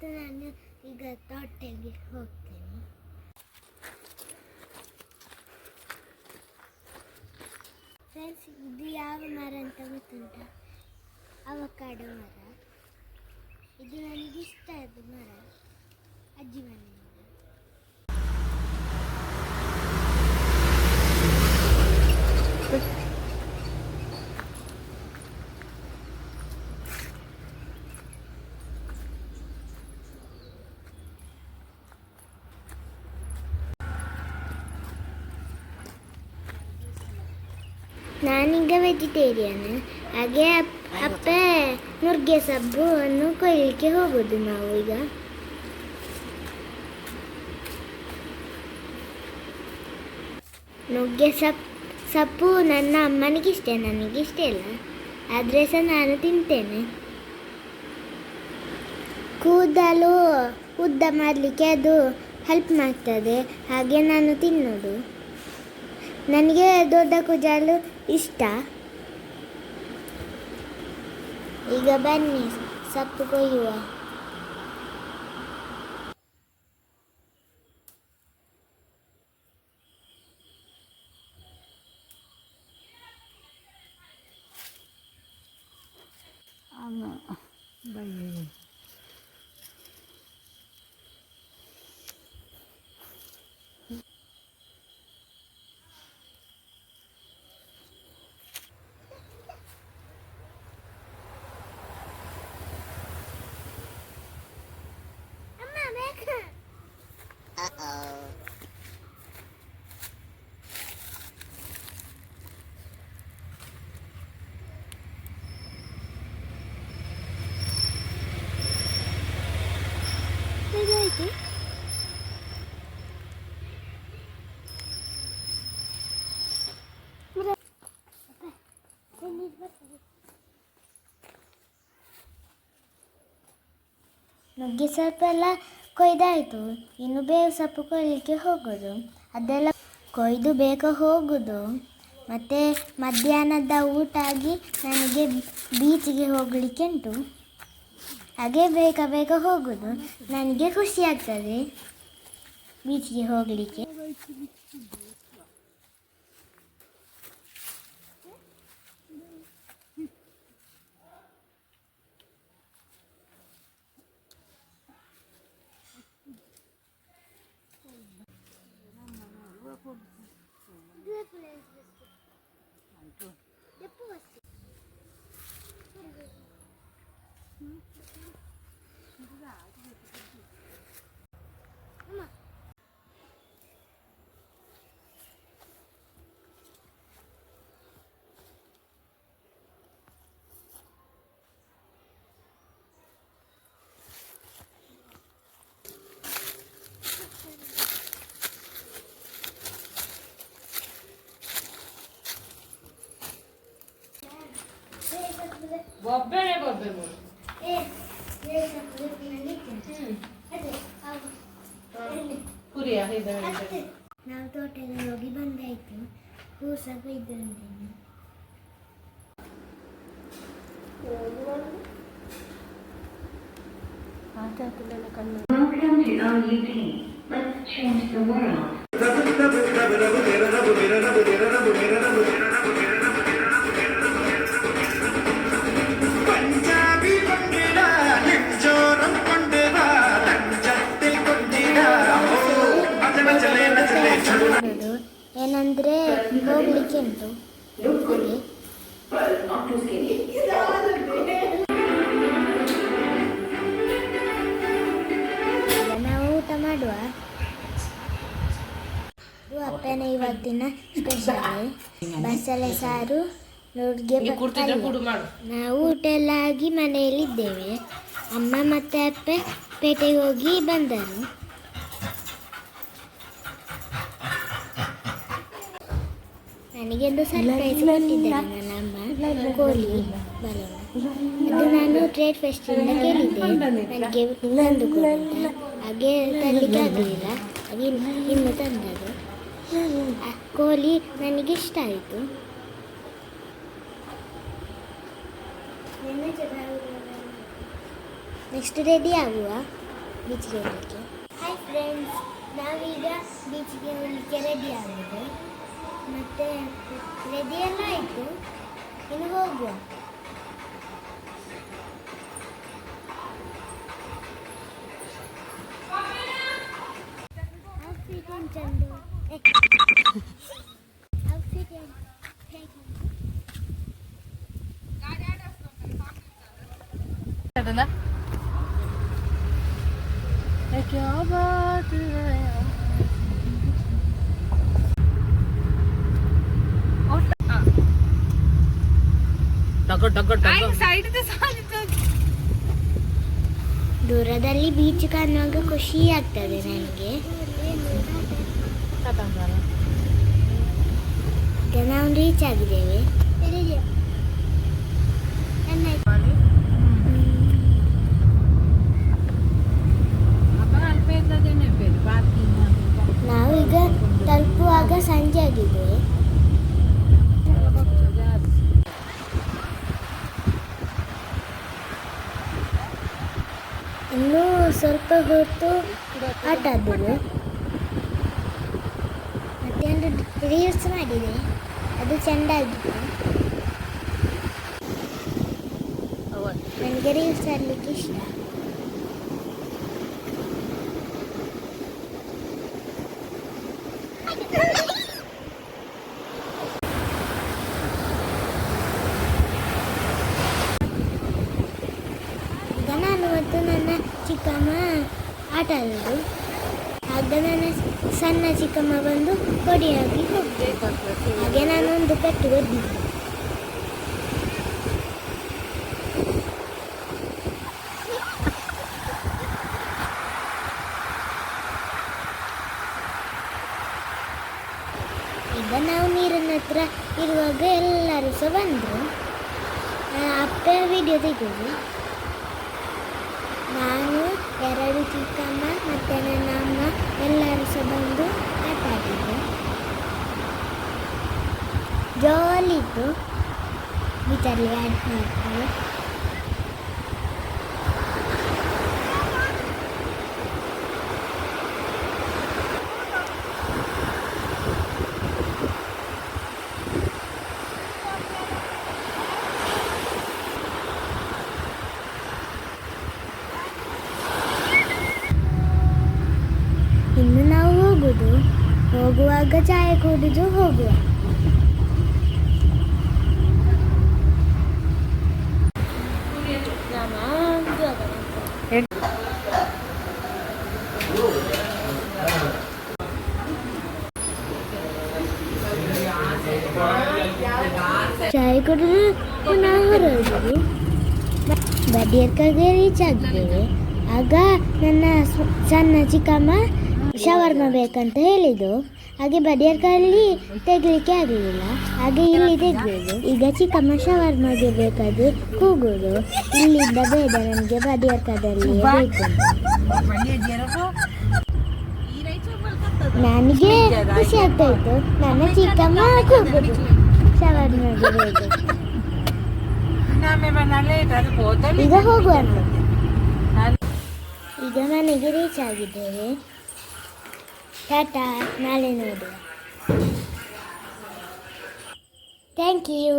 ಇವತ್ತು ನಾನು ಈಗ ತೋಟಕ್ಕೆ ಹೋಗ್ತೇನೆ. ಫ್ರೆಂಡ್ಸ್, ಇದು ಯಾವ ಮರ ಅಂತ ಗೊತ್ತುಂಟ? ಅವಕಾಡೋ ಮರ. ಇದು ನನಗೆ ಇಷ್ಟ ಆದ ಮರ, ಅಜ್ಜಿ ಮನೆಯಿಂದ. ನಾನೀಗ ವೆಜಿಟೇರಿಯನ್. ಹಾಗೆ ಅಪ್ಪ ನುಗ್ಗೆ ಸೊಪ್ಪನ್ನು ಕೊಯ್ಲಿಕ್ಕೆ ಹೋಗೋದು ನಾವು ಈಗ. ನುಗ್ಗೆ ಸೊಪ್ಪು ನನ್ನ ಅಮ್ಮನಿಗಿಷ್ಟ, ನನಗಿಷ್ಟ ಇಲ್ಲ, ಆದರೆ ಸಹ ನಾನು ತಿಂತೇನೆ. ಕೂದಲು ಉದ್ದ ಮಾಡಲಿಕ್ಕೆ ಅದು ಹೆಲ್ಪ್ ಮಾಡ್ತದೆ, ಹಾಗೆ ನಾನು ತಿನ್ನೋದು. ನನಗೆ ದೊಡ್ಡ ಕೂದಲು ಇಷ್ಟ. ಈಗ ಬನ್ನಿ ಸೊಪ್ಪು ಕೊಯ್ಯುವ. ನುಗ್ಗೆ ಸೊಪ್ಪೆಲ್ಲ ಕೊಯ್ದಾಯಿತು, ಇನ್ನು ಬೇವು ಸೊಪ್ಪು ಕೊಯ್ಲಿಕ್ಕೆ ಹೋಗೋದು. ಅದೆಲ್ಲ ಕೊಯ್ದು ಬೇಗ ಹೋಗೋದು. ಮತ್ತು ಮಧ್ಯಾಹ್ನದ ಊಟ ಆಗಿ ನನಗೆ ಬೀಚಿಗೆ ಹೋಗಲಿಕ್ಕೆ ಉಂಟು. ಹಾಗೆ ಬೇಗ ಬೇಗ ಹೋಗೋದು. ನನಗೆ ಖುಷಿ ಆಗ್ತದೆ ಬೀಚಿಗೆ ಹೋಗಲಿಕ್ಕೆ. ಬೊಬ್ಬೆ ಪುರಿಯ ನಾವು ತೋಟದಲ್ಲಿ ಹೋಗಿ ಬಂದಾಯ್ತು. ಹೂ ಸ್ವಲ್ಪ ಇದ್ದಂತೇನೆ. Welcome to OUP. Let's change the world. ಏನಂದ್ರೆ ಹೋಗ್ಲಿಕ್ಕೆ ಉಂಟು. ನಾವು ಊಟ ಮಾಡುವ. ಅಪ್ಪನ ಇವತ್ತಿನ ಸ್ಪೆಷಲ್ ಬಸಳೆ ಸಾರು, ನುಗ್ಗೆ ಪಲ್ಯ. ನಾವು ಊಟ ಎಲ್ಲ ಆಗಿ ಮನೆಯಲ್ಲಿದ್ದೇವೆ. ಅಮ್ಮ ಮತ್ತೆ ಅಪ್ಪ ಪೇಟೆಗೆ ಹೋಗಿ ಬಂದರು. ನನಗೆಂದು ಸರ್ಪ್ರೈಸ್ ಕೊಟ್ಟಿದ್ದಾರೆ ನನ್ನ ಅಮ್ಮ, ಕೋಳಿ ಬಲೂನ್. ಅದು ನಾನು ಟ್ರೇಡ್ ಫೆಸ್ಟಿಂದ ಕೇಳಿದ್ದೆ, ನನಗೆ ತಂದು ಕೊಡುವಂತ. ಹಾಗೆ ತರಲಿಕ್ಕೆ ಆಗಲಿಲ್ಲ, ಹಾಗೆ ಇನ್ನು ತಂದದ್ದು. ಕೋಳಿ ನನಗೆ ಇಷ್ಟ ಆಯಿತು. ನೆಕ್ಸ್ಟ್ ರೆಡಿ ಆಗುವ. ಬೀಚ್ಗೆ ಹೋಗಲಿಕ್ಕೆ. ಹಾಯ್ ಫ್ರೆಂಡ್ಸ್, ನಾವೀಗ ಬೀಚ್ಗೆ ಹೋಗಲಿಕ್ಕೆ ರೆಡಿ ಆಗಿದೆ. ಮತ್ತು ರೆಡಿ ಎಲ್ಲ ಆಯಿತು, ಇನ್ನು ಹೋಗುವ. ಔಟ್ಫಿಟ್ ಏನು ಚಂದ, ಔಟ್ಫಿಟ್ ಏನು क्या बात है ದೂರದಲ್ಲಿ ಬೀಚ್ ಕಾಣುವಾಗ ಖುಷಿ ಆಗ್ತದೆ ನನಗೆ. ಈಗ ನಾವು ರೀಚ್ ಆಗಿದ್ದೇವೆ. ನಾವೀಗ ತಲುಪುವಾಗ ಸಂಜೆ ಆಗಿದೆ. ಇನ್ನೂ ಸ್ವಲ್ಪ ಹೊತ್ತು ಆಟ ಆದವು. ಮತ್ತೆ ಒಂದು ರೀಲ್ಸ್ ಮಾಡಿದೆ, ಅದು ಚೆಂದ ಆಗಿತ್ತು. ನನಗೆ ರೀಲ್ಸ್ ಆಡಲಿಕ್ಕೆ ಇಷ್ಟ. ಈಗ ನಾನು ಮತ್ತು ನನ್ನ ಚಿಕ್ಕಮ್ಮ ಆಟ ಆಡೋದು. ಆಗ ನನ್ನ ಸಣ್ಣ ಚಿಕ್ಕಮ್ಮ ಬಂದು ಕೊಡಿಯಾಗಿ ಹೋಗ್ಬೇಕು. ಹಾಗೆ ನಾನು ಒಂದು ಪೆಟ್ಟು ಹೊದ್ದಿದ್ದೆ. ಈಗ ನಾವು ನೀರಿನ ಹತ್ರ ಇರುವಾಗ ಎಲ್ಲರೂ ಸಹ ಬಂದರು. ಅಪ್ಪ ವಿಡಿಯೋ ತೆಗೆದು, ನಾನು, ಎರಡು ಚಿಕ್ಕಮ್ಮ ಮತ್ತು ನನ್ನ ಅಮ್ಮ ಎಲ್ಲರೂ ಸಹ ಬಂದು ಆಟ ಆಡಿದ್ದು. ಜಾಲಿ ಇತ್ತು ಬೀಚಲ್ಲಿ ಆಟ ಮಾಡ್ತಾರೆ. ಇನ್ನು ನಾವು ಹೋಗುವಾಗ ಚಾಯ್ ಕುಡಿದು ಹೋಗುವ. ಚಾಯ್ ಕುಡಿದು ಪುನಃ ಹೊರಡುವುದು. ಬಡಿಯರ್ಕಾಗೆ ರೀಚ್ ಆಗಿದ್ದೇವೆ. ಆಗ ನನ್ನ ಸಣ್ಣ ಚಿಕ್ಕಮ್ಮ ಶವರ್ಮ ಬೇಕಂತ ಹೇಳಿದ್ದು. ಹಾಗೆ ಬಡಿಯರ್ಕಲ್ಲಿ ತೆಗಲಿಕ್ಕೆ ಆಗಲಿಲ್ಲ, ಹಾಗೆ ಇಲ್ಲಿ ತೆಗೆಯೋದು. ಈಗ ಚಿಕ್ಕಮ್ಮ ಶವರ್ಮಗೆ ಬೇಕಾದ್ರೆ ಕೂಗೋದು, ಇಲ್ಲಿಂದ ಬೇಡ ನನಗೆ ಬಡಿಯರ್ಕದಲ್ಲಿ ಬೇಕು. ನನಗೆ ಖುಷಿ ಆಗ್ತಾ ಇತ್ತು. ನನ್ನ ಚಿಕ್ಕಮ್ಮ ಕೂಗೋದು ಶವರ್ಮಗೆ ಬೇಕು. ಈಗ ಹೋಗುವ. ಈಗ ಮನೆಗೆ ರೀಚ್ ಆಗಿದ್ದೇವೆ. ಟಾಟಾ, ನಾಳೆ ನೋಡುವ. Thank you.